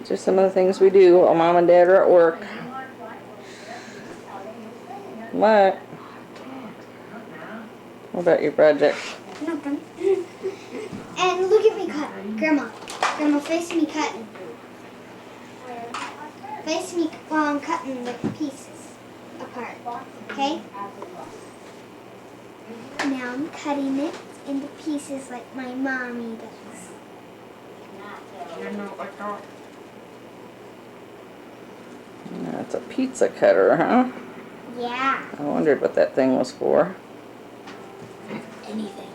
These are some of the things we do while Mom and Dad are at work. What? What about your project? Nothing. And look at me cutting. Grandma. Grandma, face me cutting. Face me while I'm cutting the pieces apart. Okay? Now I'm cutting it into pieces like my mommy does. That's a pizza cutter, huh? Yeah. I wondered what that thing was for. Anything.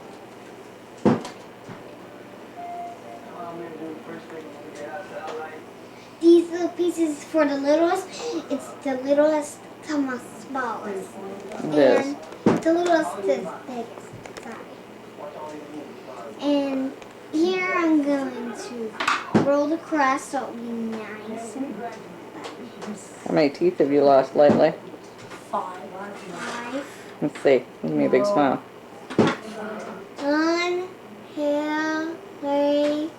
These little pieces for the littlest, it's the littlest to my smallest. It is. And the littlest to the biggest. Sorry. And here I'm going to roll the crust so it'll be nice and How many teeth have you lost lately? 5. Let's see. Give me a big smile. 1, 2, 3,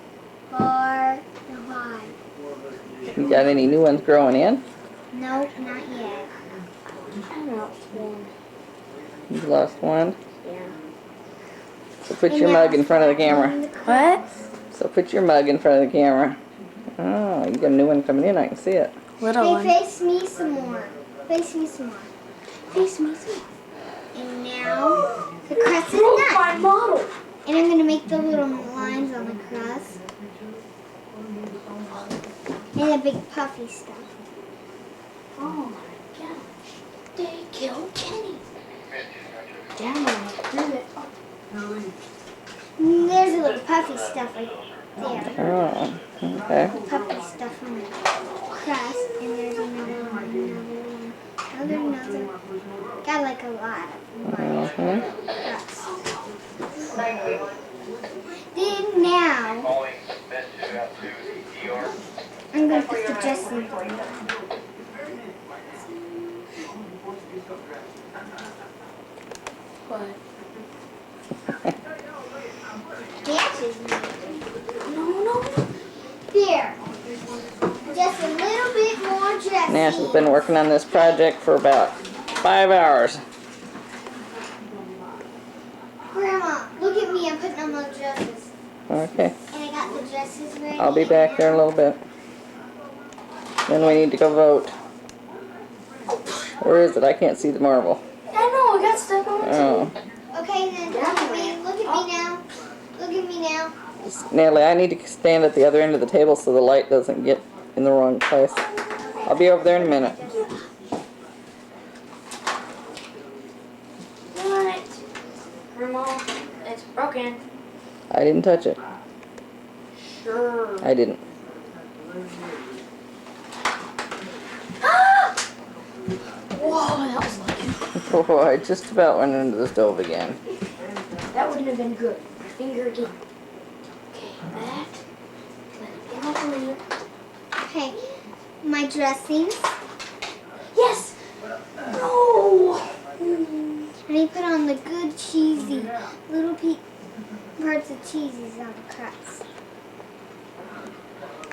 4, and 5. You got any new ones growing in? Nope, not yet. I lost one. You lost one? Yeah. So put your mug in front of the camera. What? So put your mug in front of the camera. Oh, you got a new one coming in. I can see it. Little Hey, one. face me some more. Face me some more. Face me some more. And now the crust is done. My model. And I'm going to make the little lines on the crust. And the big puffy stuff. Oh my gosh. They killed Kenny. Damn it. And there's a little puffy stuff right there. Oh, okay. Puffy stuff on the crust. And there's another one. Another. Got like a lot of crust. Then now, I'm going to put the dressing on. What? No. There. Just a little bit more dressing. Nash has been working on this project for about 5 hours. Grandma, look at me. I'm putting on my dresses. Okay. And I got the dresses ready. I'll be back there in a little bit. Then we need to go vote. Where is it? I can't see the marble. I know, I got stuck on it. Oh. Okay, then look at me. Look at me now. Look at me now. Natalie, I need to stand at the other end of the table so the light doesn't get in the wrong place. I'll be over there in a minute. What? Grandma, it's broken. I didn't touch it. Sure. I didn't. Whoa, that was lucky. Oh, I just about went into the stove again. That wouldn't have been good. My finger again. Okay, that. Let it get over here. Okay, my dressings. Yes! No! And I put on the good cheesy little parts of cheesies on the crust.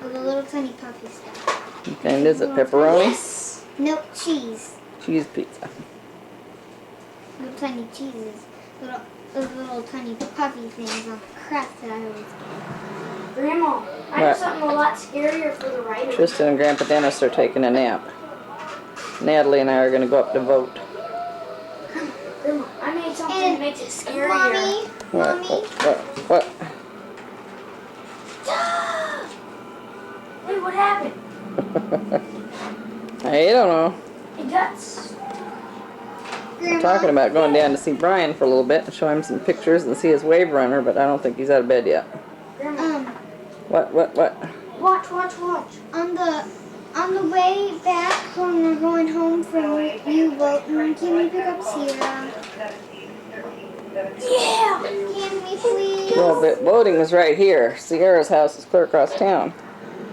With the little tiny puffy stuff. What kind is it? Pepperoni? Yes! Nope, cheese. Cheese pizza. Little tiny cheeses. Those little tiny puffy things on the crust that I always get. Grandma, I have something a lot scarier for the writer. Tristan and Grandpa Dennis are taking a nap. Natalie and I are going to go up to vote. Grandma, I made something that makes it scarier. Mommy, What? Wait, what happened? I don't know. It got... We're talking about going down to see Brian for a little bit and show him some pictures and see his wave runner, but I don't think he's out of bed yet. Grandma. What? Watch. On the way back when we're going home from you voting, can we pick up Sierra? Yeah! Can we please? Well, the voting is right here. Sierra's house is clear across town.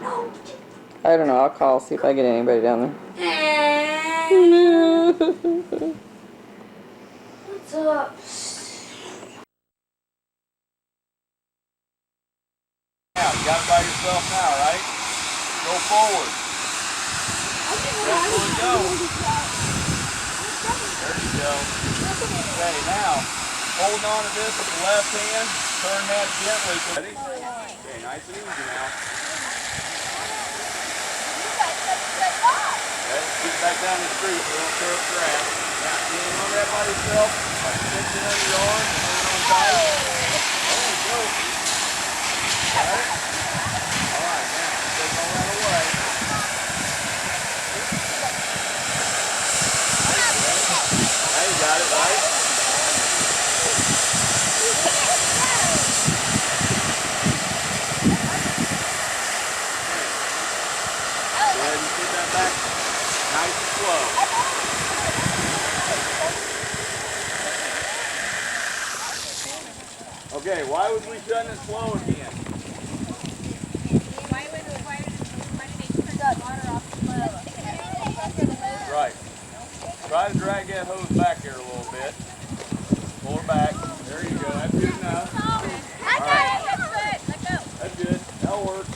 No. I don't know. I'll call, see if I get anybody down there. What's up? You got by yourself now, right? Go forward. That's where we go. There you go. Okay, now, holding on to this with the left hand, turn that gently. Ready? Okay, nice and easy now. Okay, get back down the street. We don't tear up grass. Now, get on that by yourself. Fix it under your arm. Turn on tight. There you go. Got it? All right, now, take all that away. Now you got it, right? Go ahead and put that back nice and slow. Okay, why was we shutting it slow again? Right. Try to drag that hose back here a little bit. Pull her back. There you go. That's good enough. All right. That's good. That'll work.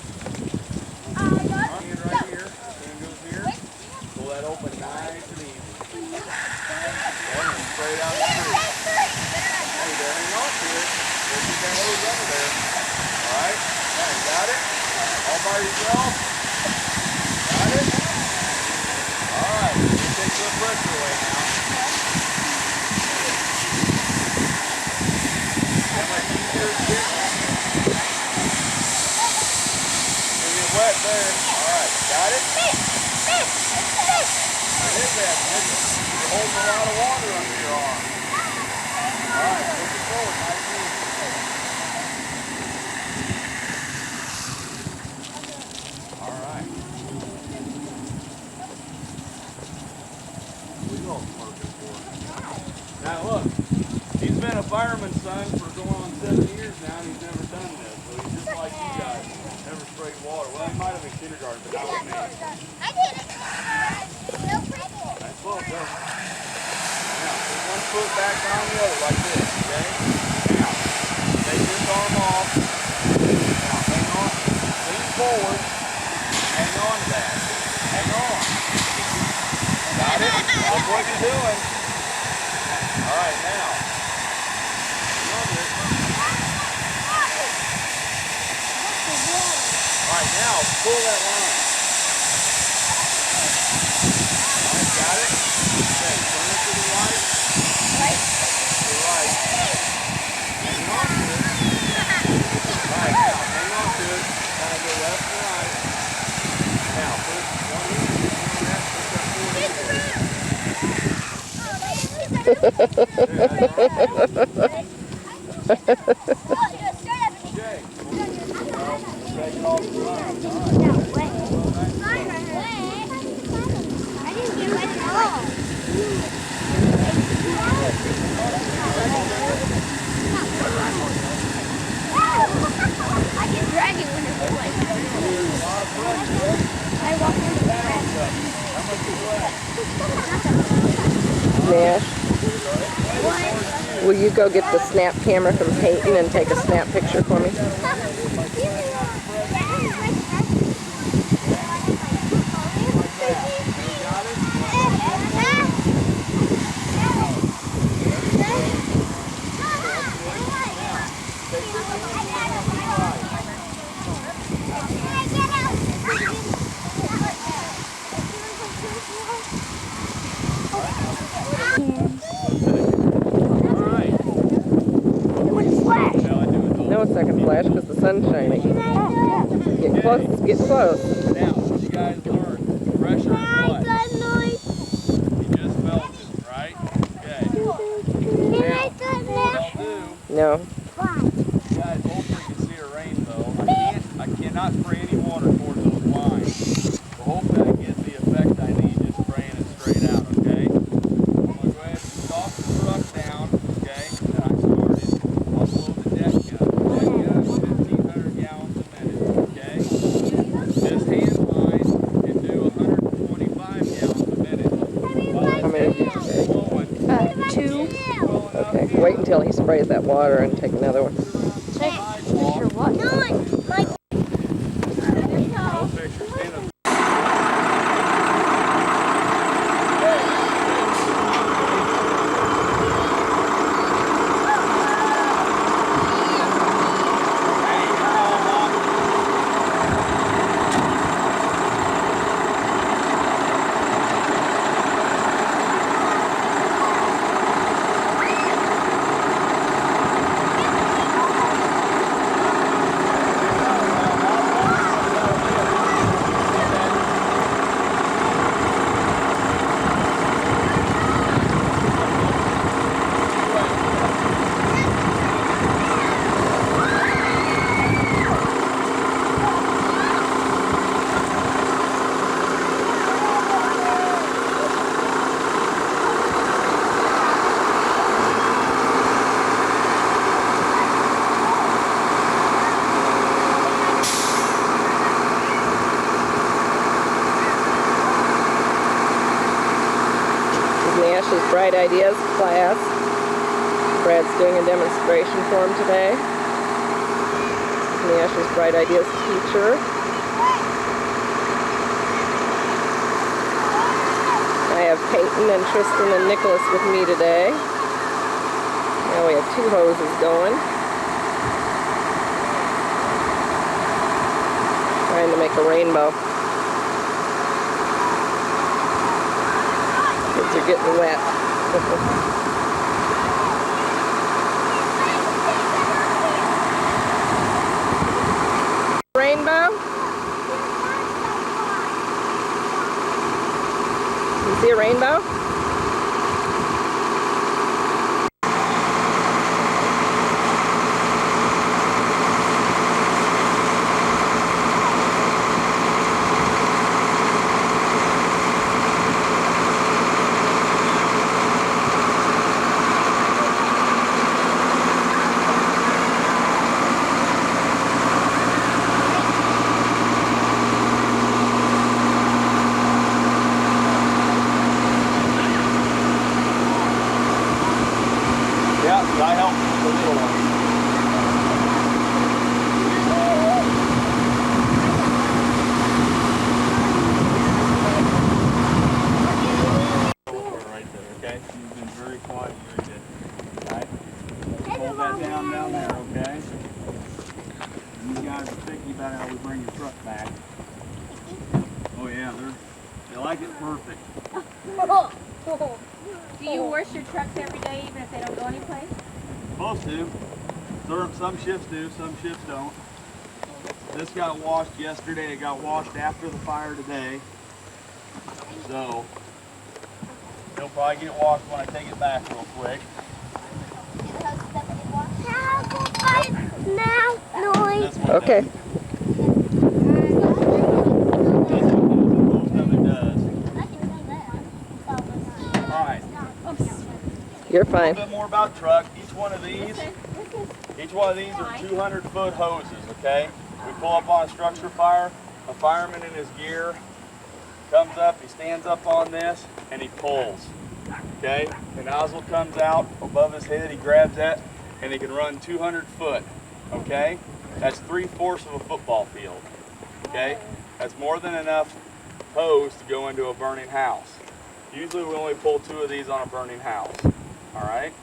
Hand right here. Hand goes here. Pull that open nice and easy. And straight out the street. Hey, there ain't on to it. There's just that hose under there. All right. Now you got it. All by yourself. Got it. All right. You take the pressure away now. How much easier is it? Gonna get wet there. All right. Got it? It is that, isn't it? You're holding a lot of water under your arm. All right. Push it forward. Nice and easy. All right. Now look, he's been a fireman's son for going on 7 years now, and he's never done this. So he's just like you guys, never sprayed water. Well, he might have in kindergarten, but not with me. I did it. Nice slow, go. Now, put one foot back on the other like this, okay? Now, take this arm off. Now, hang on. Lean forward. Hang on to that. Hang on. Got it? Look what you're doing. All right, now. Love it. All right, now pull that line. All right, got it? Okay, turn it to the right. Right. To the right. Hang on to it. All right, now hang on to it. Kind of go left and right. Now put one hand on that. Put that forward into it. Nash, will you go get the snap camera from Peyton and take a snap picture for me? No, it's not going to flash because the sun's shining. Get close, get close. Now, what you guys learned, pressure is what? You just felt it, right? Okay. Now, what I'll do, No. you guys hopefully can see a rainbow. I cannot spray any water towards those lines. So hopefully I get the effect I need just spraying it straight out, okay? I'm going to go ahead and stop the truck down, okay? Then I started. I'll slow the deck gun. Deck gun, 1,500 gallons a minute, okay? Just hand line and do 125 gallons a minute. How many? Okay. 2. Okay. Wait until he sprays that water and take another one. Take a picture what? No picture. Stand up Ashley's Bright Ideas class. Brad's doing a demonstration for him today. The Ashley's Bright Ideas teacher. I have Peyton and Tristan and Nicholas with me today. Now we have 2 hoses going. Trying to make a rainbow. Kids are getting wet. Rainbow? You see a rainbow? I help the little one. Right there, okay? You've been very quiet, very good. Alright? Hold that down there, okay? And you guys are picky about how we bring your truck back. Oh yeah, they like it perfect. Do you wash your trucks every day even if they don't go anyplace? Supposed to. Some shifts do, some shifts don't. This got washed yesterday, it got washed after the fire today. So, it'll probably get washed when I take it back real quick. This one Okay. does. Most of it does. Alright. You're A fine. little bit more about truck. Each one of these are 200-foot hoses, okay? We pull up on a structure fire, a fireman in his gear comes up, he stands up on this, and he pulls, okay? The nozzle comes out above his head, he grabs that, and he can run 200 foot, okay? That's 3/4 of a football field, okay? That's more than enough hose to go into a burning house. Usually we only pull 2 of these on a burning house, all right?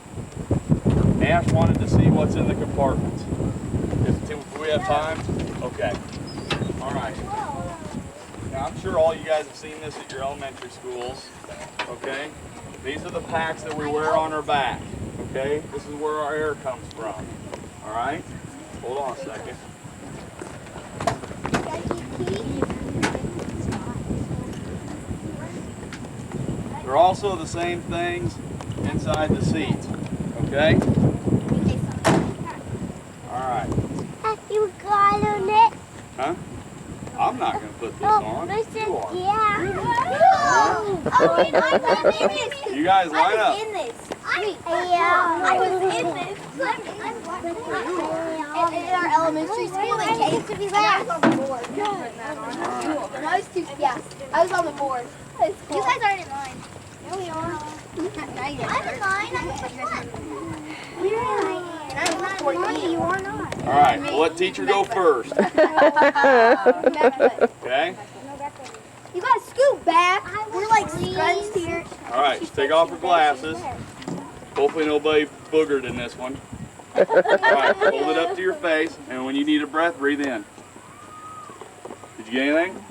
Ash wanted to see what's in the compartments. If we have time? Okay. All right. Now I'm sure all you guys have seen this at your elementary schools, okay? These are the packs that we wear on our back, okay? This is where our air comes from, all right? Hold on a second. They're also the same things inside the seat, okay? All right. You got on it? Huh? I'm not going to put this on. You are. Yeah. You guys line up. in this. I was in this. In our elementary school, they came to me I was on the board. I was on the board. You guys aren't in line. No, we are. I'm in line. I'm We're in line. I'm not in line. You are not. All right. Well, let teacher go first. Okay? You gotta scoot back. We're like scrunched here. All right. Take off your glasses. Hopefully nobody boogered in this one. All right. Hold it up to your face, and when you need a breath, breathe in. Did you get anything?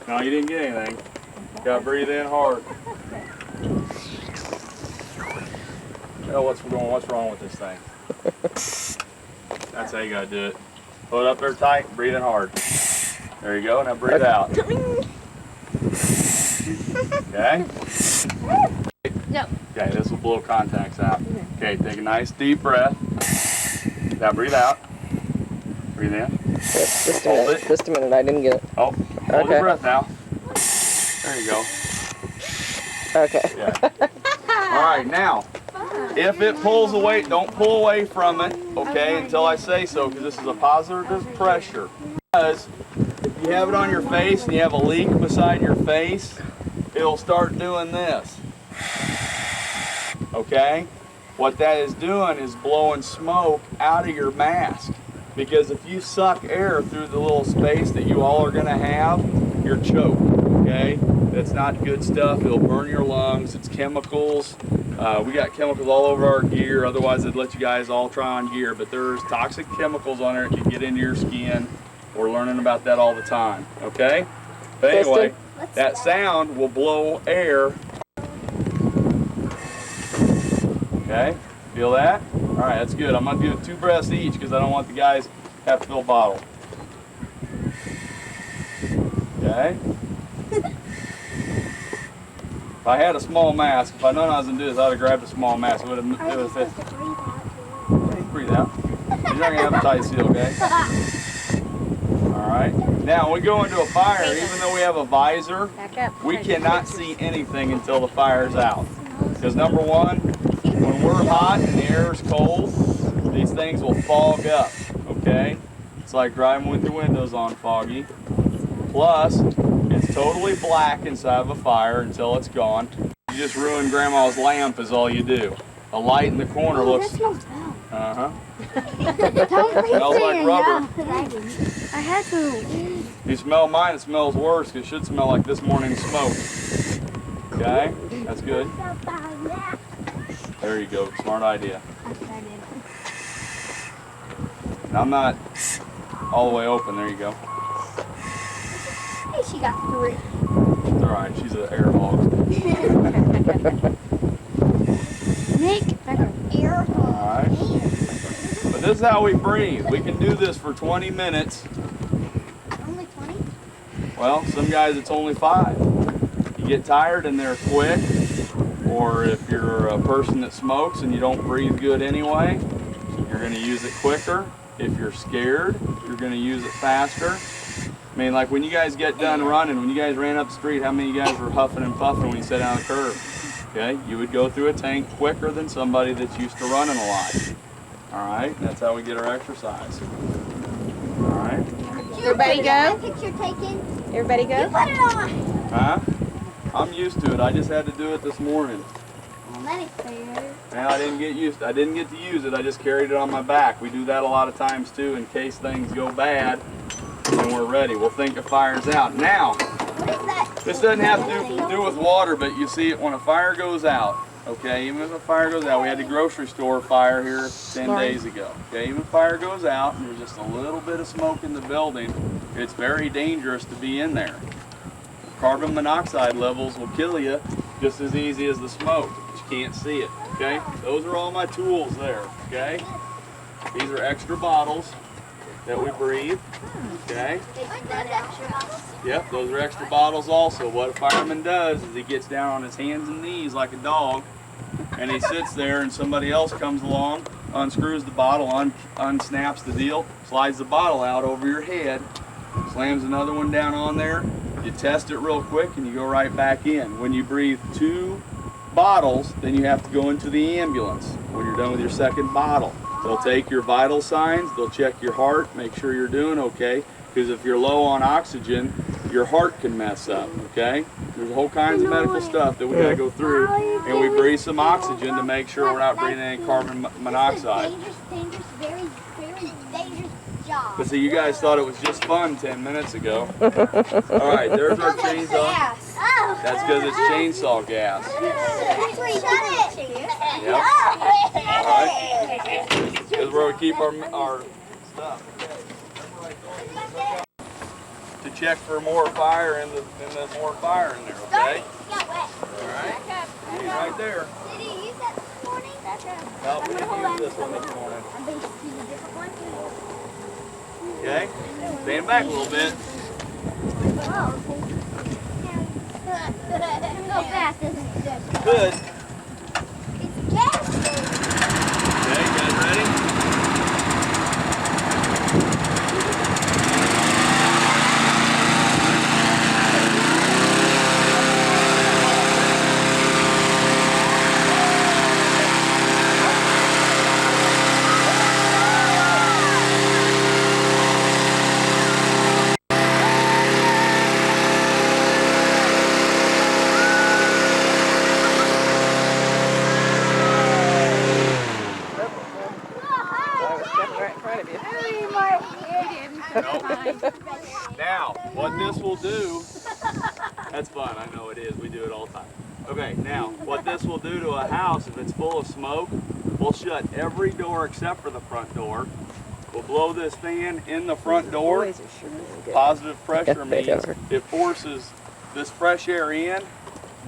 No, you didn't get anything. You gotta breathe in hard. Oh, what's wrong with this thing? That's how you gotta do it. Hold it up there tight, breathe in hard. There you go, now breathe out. Okay? No. Okay, this will blow contacts out. Okay, take a nice deep breath. Now breathe out. Breathe in. Just a Hold minute. it. Just a minute. I didn't get it. Oh, hold Okay. your breath now. There you go. Okay. Yeah. All right, now, if it pulls away, don't pull away from it, okay, until I say so, because this is a positive pressure. Because if you have it on your face and you have a leak beside your face, it'll start doing this. okay? What that is doing is blowing smoke out of your mask. Because if you suck air through the little space that you all are gonna have, you're choked, okay? That's not good stuff. It'll burn your lungs. It's chemicals. We got chemicals all over our gear. Otherwise, I'd let you guys all try on gear. But there's toxic chemicals on there that can get into your skin. We're learning about that all the time, okay? But anyway, that sound will blow air. Okay, feel that? All right, that's good. I'm gonna do 2 breaths each because I don't want the guys to have to fill a bottle. Okay. If I had a small mask, if I known I was gonna do this, I'd have grabbed a small mask. It would have said, yeah, you can breathe out. You're not gonna have a tight seal, okay? All right. Now, when we go into a fire, even though we have a visor, we cannot see anything until the fire's out. Because number one, when we're hot and the air is cold, these things will fog up, okay? It's like driving with your windows on foggy. Plus, it's totally black inside of a fire until it's gone. You just ruin Grandma's lamp is all you do. A light in the corner looks... Uh-huh. Smells like rubber. I had to. You smell mine, it smells worse. It should smell like this morning's smoke. Okay? That's good. There you go. Smart idea. I'm not all the way open. There you go. Hey, she got 3. It's all right. She's an air hog. Nick, air hog. All right. But this is how we breathe. We can do this for 20 minutes. Only 20? Well, some guys it's only 5. You get tired and they're quick. Or if you're a person that smokes and you don't breathe good anyway, you're going to use it quicker. If you're scared, you're going to use it faster. I mean, like when you guys get done running, when you guys ran up the street, how many of you guys were huffing and puffing when you sat down the curb? Okay, you would go through a tank quicker than somebody that's used to running a lot. All right, that's how we get our exercise. All right. Everybody go? Picture taken. Everybody go? You put it on. Huh? I'm used to it. I just had to do it this morning. Well, that is fair. Now I didn't get to use it. I just carried it on my back. We do that a lot of times too, in case things go bad and we're ready. We'll think the fire's out. Now, What is that? this doesn't have to do with water, but you see it when a fire goes out. Okay, even if a fire goes out, we had the grocery store fire here 10 days ago. Okay, even if a fire goes out and there's just a little bit of smoke in the building, it's very dangerous to be in there. Carbon monoxide levels will kill you just as easy as the smoke, but you can't see it, okay? Those are all my tools there, okay? These are extra bottles that we breathe, okay? Yep, those are extra bottles also. What a fireman does is he gets down on his hands and knees like a dog, and he sits there and somebody else comes along, unscrews the bottle, unsnaps the deal, slides the bottle out over your head, slams another one down on there. You test it real quick and you go right back in. When you breathe 2 bottles, then you have to go into the ambulance when you're done with your second bottle. They'll take your vital signs, they'll check your heart, make sure you're doing okay, because if you're low on oxygen, your heart can mess up, okay? There's whole kinds of medical stuff that we gotta go through, and we breathe some oxygen to make sure we're not breathing any carbon monoxide. Dangerous, very, very dangerous job. But see, you guys thought it was just fun 10 minutes ago. All right, there's our chainsaw. Oh. That's because it's chainsaw gas. That's where you shut it. Yep. All right. This is where we keep our stuff. To check for more fire and there's more fire in there, okay? Got wet. All right. He's right there. Did he use that this morning? No, we didn't use this one this morning. I'm going to use a different one. Okay? Stand back a little bit. Go fast, isn't it? Good. It's gas. Okay, you guys ready? what this will do to a house if it's full of smoke, we'll shut every door except for the front door. We'll blow this fan in the front door. Positive pressure means it forces this fresh air in,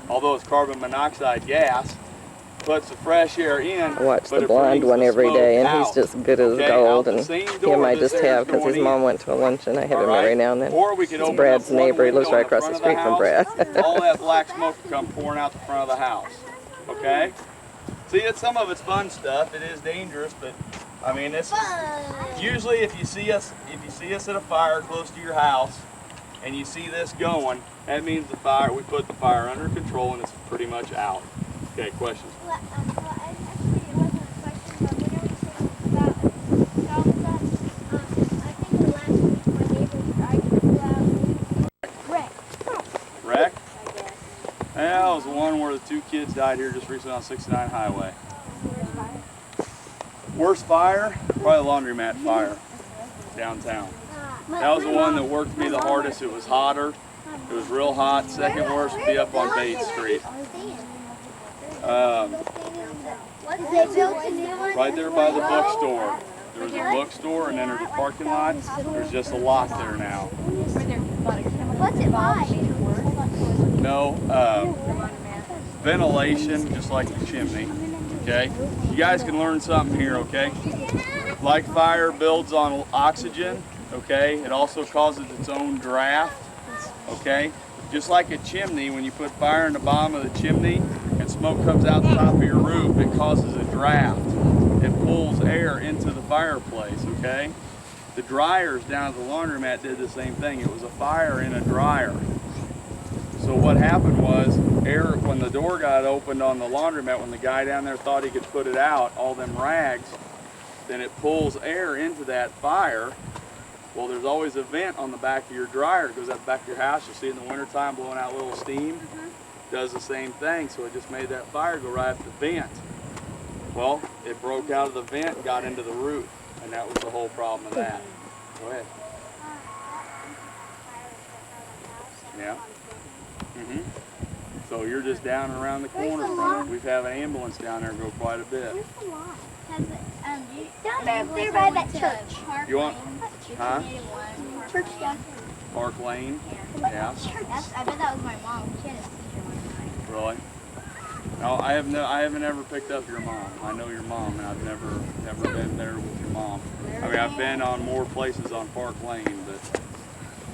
although it's carbon monoxide gas, puts the fresh air in. I watch but the it blonde brings one the every smoke day, and out. he's just good as Okay, gold. out the And same him door I this just air's have because his going mom in. went to a luncheon. I have him All right? every now and then. Or we could It's open Brad's up one neighbor. He lives window right in across the front street of from Brad. house. All that black smoke will come pouring out the front of the house. Okay? See, some of it's fun stuff. It is dangerous, but I mean, it's usually if you see us at a fire close to your house, and you see this going, that means we put the fire under control and it's pretty much out. Okay, questions? Well, actually, it wasn't a question, but whenever you say about I think last week my neighbor tried to wreck. Wreck? I guess. Yeah, that was the one where the 2 kids died here just recently on 69 Highway. Worst fire? Probably the laundromat fire downtown. That was the one that worked me the hardest. It was hotter. It was real hot. Second worst would be up on Bates Street. Right there by the bookstore. There's a bookstore and then there's a parking lot. There's just a lot there now. What's it like? No, ventilation, just like the chimney. Okay, you guys can learn something here. Okay, like fire builds on oxygen. Okay, it also causes its own draft. Okay, just like a chimney, when you put fire in the bottom of the chimney and smoke comes out the top of your roof, it causes a draft. It pulls air into the fireplace. Okay, the dryers down at the laundromat did the same thing. It was a fire in a dryer. So what happened was, when the door got opened on the laundromat, when the guy down there thought he could put it out, all them rags, then it pulls air into that fire. Well, there's always a vent on the back of your dryer. It goes out the back of your house. You see in the wintertime blowing out a little steam. Does the same thing, so it just made that fire go right up the vent. Well, it broke out of the vent, got into the roof, and that was the whole problem of that. Go ahead. Yeah. So you're just down and around the corner from it. We've had an ambulance down there go quite a bit. Down there by that church. You want? Huh? Church down Park Lane? Yeah. I bet that was my mom. She had a seizure one night. Really? No, I haven't ever picked up your mom. I know your mom, and I've never been there with your mom. I mean, I've been on more places on Park Lane, but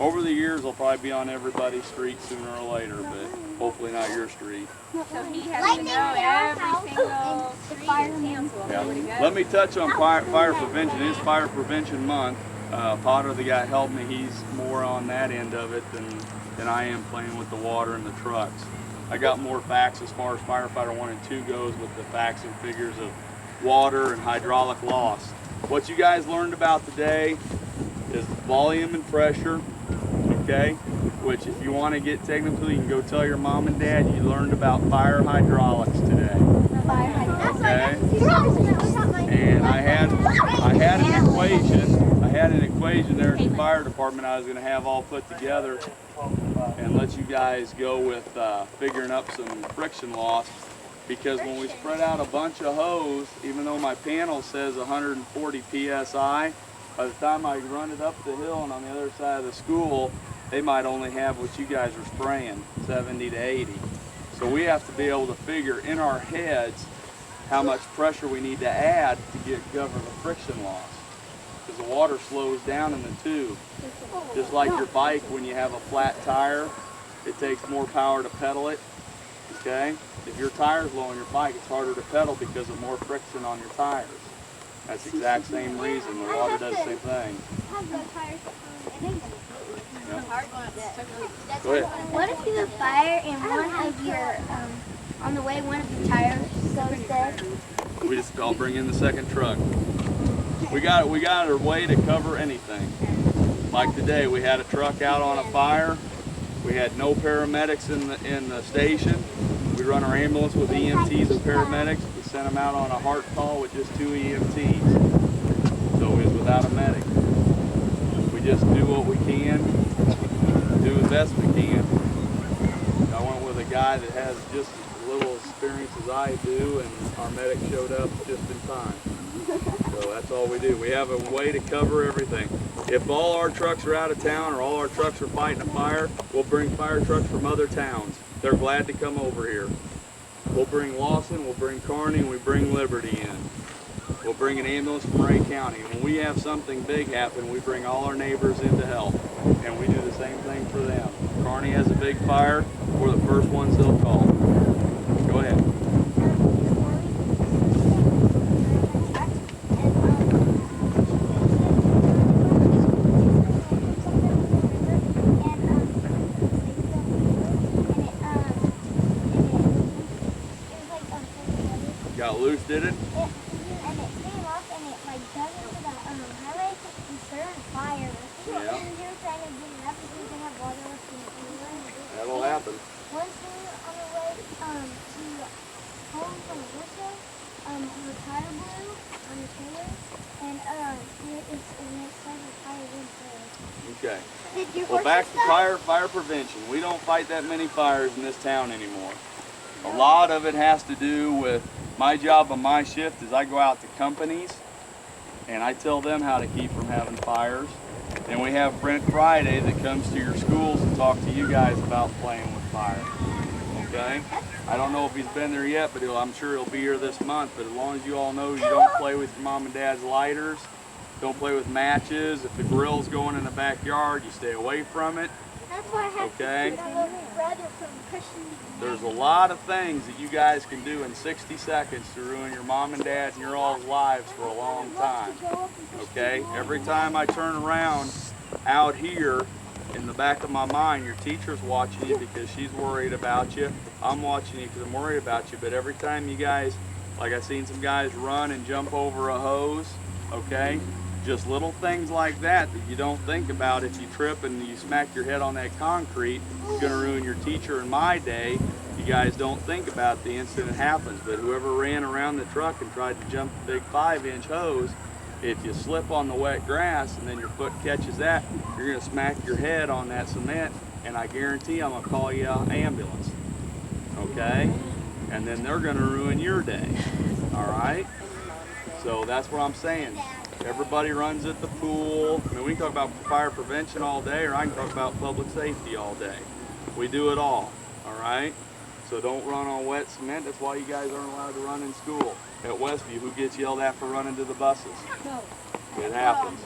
over the years, I'll probably be on everybody's street sooner or later, but hopefully not your street. So he has to know every single street example. Yeah. Let me touch on fire prevention. It is Fire Prevention Month. Potter, the guy that helped me, he's more on that end of it than I am playing with the water and the trucks. I got more facts as far as firefighter 1 and 2 goes with the facts and figures of water and hydraulic loss. What you guys learned about today is volume and pressure, okay? Which if you want to get technical, you can go tell your mom and dad you learned about fire hydraulics today. Okay? And I had an equation there at the fire department I was going to have all put together and let you guys go with figuring up some friction loss, because when we spread out a bunch of hose, even though my panel says 140 psi, by the time I run it up the hill and on the other side of the school, they might only have what you guys are spraying, 70 to 80. So we have to be able to figure in our heads how much pressure we need to add to cover the friction loss, because the water slows down in the tube. Just like your bike, when you have a flat tire, it takes more power to pedal it, okay? If your tire's low on your bike, it's harder to pedal because of more friction on your tires. That's the exact same reason. The water does the same thing. Yeah. Go ahead. What if you have fire and one of your, on the way, one of your tires goes dead? I'll bring in the second truck. We got a way to cover anything. Like today, we had a truck out on a fire. We had no paramedics in the station. We run our ambulance with EMTs and paramedics. We sent them out on a heart call with just 2 EMTs. So it was without a medic. We just do what we can, do the best we can. I went with a guy that has just a little experience as I do, and our medic showed up just in time. So that's all we do. We have a way to cover everything. If all our trucks are out of town or all our trucks are fighting a fire, we'll bring fire trucks from other towns. They're glad to come over here. We'll bring Lawson, we'll bring Kearney, and we bring Liberty in. We'll bring an ambulance from Ray County. When we have something big happen, we bring all our neighbors in to help. And we do the same thing for them. If Kearney has a big fire, we're the first ones they'll call. Go ahead. Got loose, did it? And it came off and it like dug into the highway and started on fire. Yeah. And we were trying to get it up because we didn't have water left in it. That'll happen. Once we were on the way to home from Worcester, our tire blew on the trailer and it started a fire inside. Okay. Did your Well, horses back to die? fire prevention. We don't fight that many fires in this town anymore. A lot of it has to do with my job on my shift is I go out to companies and I tell them how to keep from having fires. And we have Brent Friday that comes to your schools and talk to you guys about playing with fire. Okay? I don't know if he's been there yet, but I'm sure he'll be here this month. But as long as you all know you don't play with your mom and dad's lighters, don't play with matches. If the grill's going in the backyard, you stay away from it. That's why I have Okay. to my little brother from Christian. There's a lot of things that you guys can do in 60 seconds to ruin your mom and dad and your all's lives for a long time. Okay? Every time I turn around out here, in the back of my mind, your teacher's watching you because she's worried about you. I'm watching you because I'm worried about you. But every time you guys, like I've seen some guys run and jump over a hose, okay? Just little things like that that you don't think about. If you trip and you smack your head on that concrete, it's going to ruin your teacher and my day. You guys don't think about the incident happens. But whoever ran around the truck and tried to jump the big 5-inch hose, if you slip on the wet grass and then your foot catches that, you're going to smack your head on that cement, and I guarantee I'm going to call you an ambulance. Okay? And then they're going to ruin your day. All right? So that's what I'm saying. Everybody runs at the pool. I mean, we can talk about fire prevention all day, or I can talk about public safety all day. We do it all right? So don't run on wet cement. That's why you guys aren't allowed to run in school. At Westview, who gets yelled at for running to the buses? No. It happens.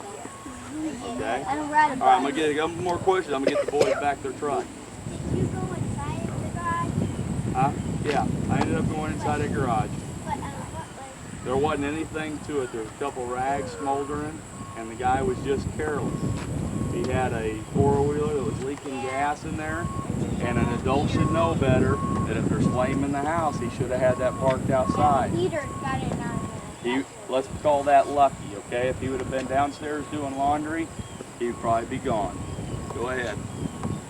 Okay? I don't ride a bus. All right, I'm going to get a couple more questions. I'm going to get the boys back their truck. Did you go inside the garage? Huh? Yeah, I ended up going inside a garage. What, like? There wasn't anything to it. There was a couple rags smoldering, and the guy was just careless. He had a four-wheeler that was leaking gas in there, and an adult should know better that if there's flame in the house, he should have had that parked outside. Heater got it on there. Let's call that lucky, okay? If he would have been downstairs doing laundry, he'd probably be gone. Go ahead.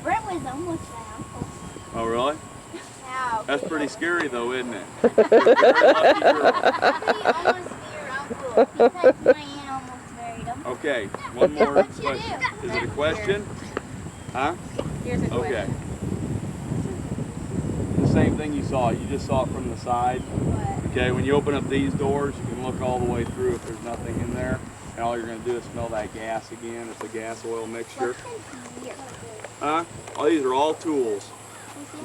Brent was almost my uncle. Oh, really? Wow. That's pretty scary, though, isn't it? Pretty almost be your uncle because my aunt almost married him. Okay, one more What'd you question. do? Is it a question? Huh? Here's a question. Okay. The same thing you saw. You just saw it from the side. Okay, when you open up these doors, you can look all the way through if there's nothing in there. And all you're going to do is smell that gas again. It's a gas oil mixture. Huh? Oh, these are all tools.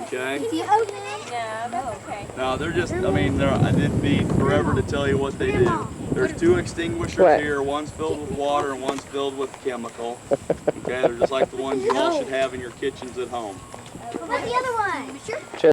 Okay? Can you open it? No, okay. No, they're just, I mean, it'd be forever to tell you what they do. There's two extinguishers What? here. One's filled with water and one's filled with chemical. Okay, they're just like the ones you all should have in your kitchens at home. What about the other one? Just